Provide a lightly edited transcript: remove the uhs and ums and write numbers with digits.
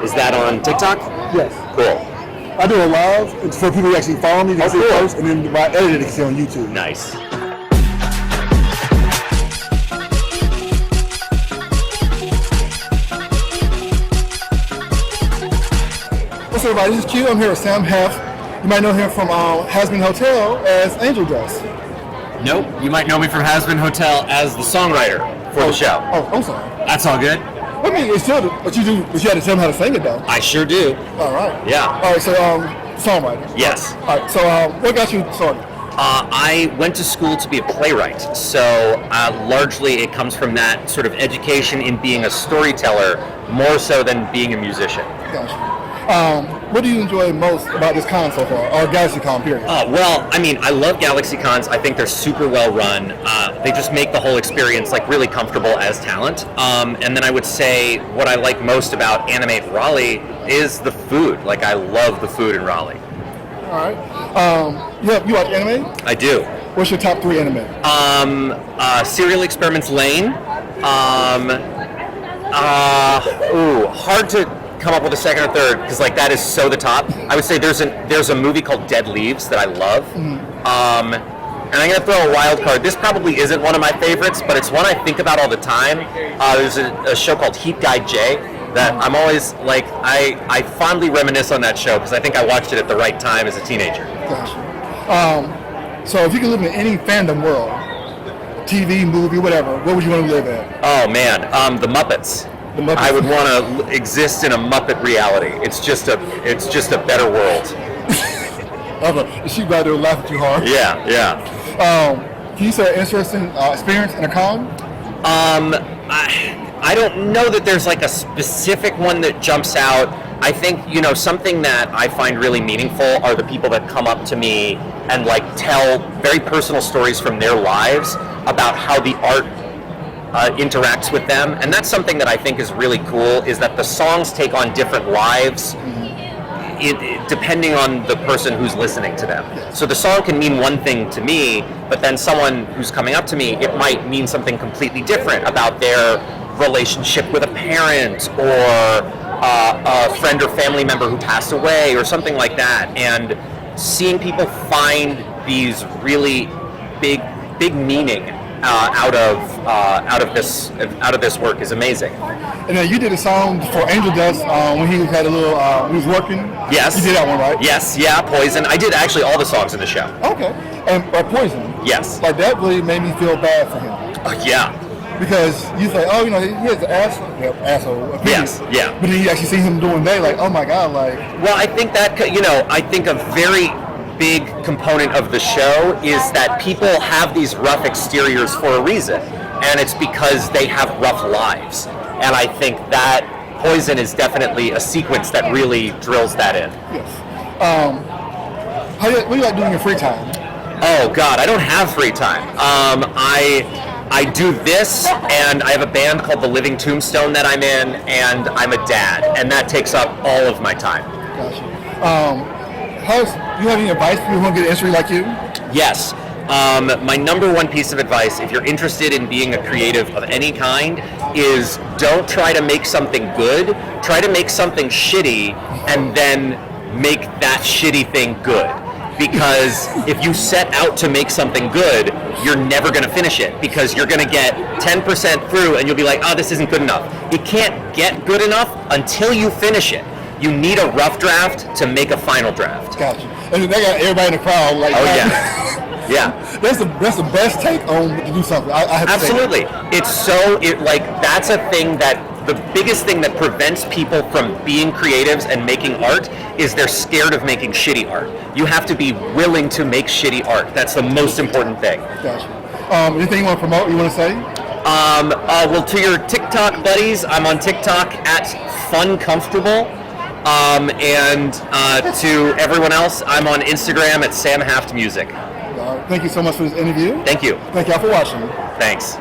Is that on TikTok? Yes. Cool. I do a live for people who actually follow me. They can see it first, and then when I edit it, they can see it on YouTube. Nice. What's up, everybody? This is Q. I'm here with Sam Haft. You might know him from Has Been Hotel as Angel Dust. Nope. You might know me from Has Been Hotel as the songwriter for the show. Oh, I'm sorry. That's all good. I mean, it's still what you do, but you had to tell them how to sing it, though. I sure do. All right. Yeah. All right, so songwriter. Yes. All right, so what got you started? I went to school to be a playwright, so largely it comes from that sort of education in being a storyteller more so than being a musician. Gotcha. What do you enjoy most about this con so far, or GalaxyCon period? Well, I mean, I love Galaxy Cons. I think they're super well run. They just make the whole experience like really comfortable as talent. And then I would say what I like most about Animate Raleigh is the food. Like, I love the food in Raleigh. All right. You watch anime? I do. What's your top 3 anime? Serial Experiments Lane. Hard to come up with a second or third because like that is so the top. I would say there's a movie called Dead Leaves that I love. And I'm gonna throw a wild card. This probably isn't one of my favorites, but it's one I think about all the time. There's a show called Heat Guy J that I'm always like I fondly reminisce on that show because I think I watched it at the right time as a teenager. Gotcha. So if you could live in any fandom world, TV, movie, whatever, what would you want to live in? Oh man, the Muppets. I would want to exist in a Muppet reality. It's just a better world. She about to laugh at you hard. Yeah. Can you say an interesting experience in a con? I don't know that there's like a specific one that jumps out. I think, something that I find really meaningful are the people that come up to me and like tell very personal stories from their lives about how the art interacts with them, and that's something that I think is really cool, is that the songs take on different lives depending on the person who's listening to them. So the song can mean one thing to me, but then someone who's coming up to me, it might mean something completely different about their relationship with a parent or a friend or family member who passed away or something like that. And seeing people find these really big meaning out of this work is amazing. And then you did a song for Angel Dust when he had a little he was working. Yes. You did that one, right? Yes. Yeah. Poison. I did actually all the songs in the show. Okay. And Poison. Yes. Like that really made me feel bad for him. Yeah. Because you say, he has an asshole. Opinion. Yes. Yeah. But then you actually see him doing that, like, oh my God, like. Well, I think that I think a very big component of the show is that people have these rough exteriors for a reason, and it's because they have rough lives. And I think that Poison is definitely a sequence that really drills that in. Yes. What do you like doing in your free time? Oh God, I don't have free time. I do this, and I have a band called The Living Tombstone that I'm in, and I'm a dad, and that takes up all of my time. Gotcha. Do you have any advice for people who want to get an industry like you? Yes. My number one piece of advice, if you're interested in being a creative of any kind, is don't try to make something good. Try to make something shitty, and then make that shitty thing good. Because if you set out to make something good, you're never going to finish it, because you're going to get 10% through and you'll be like, oh, this isn't good enough. You can't get good enough until you finish it. You need a rough draft to make a final draft. Gotcha. And they got everybody in the crowd like, oh yeah, yeah. That's the best take on to do something. I have to Absolutely. That's a thing that the biggest thing that prevents people from being creatives and making art is they're scared of making shitty art. You have to be willing to make shitty art. That's the most important thing. Gotcha. Anything you want to promote? You want to say? Well, to your TikTok buddies, I'm on TikTok at FunComfortable. And to everyone else, I'm on Instagram at Sam Haft Music. Thank you so much for this interview. Thank you. Thank y'all for watching. Thanks.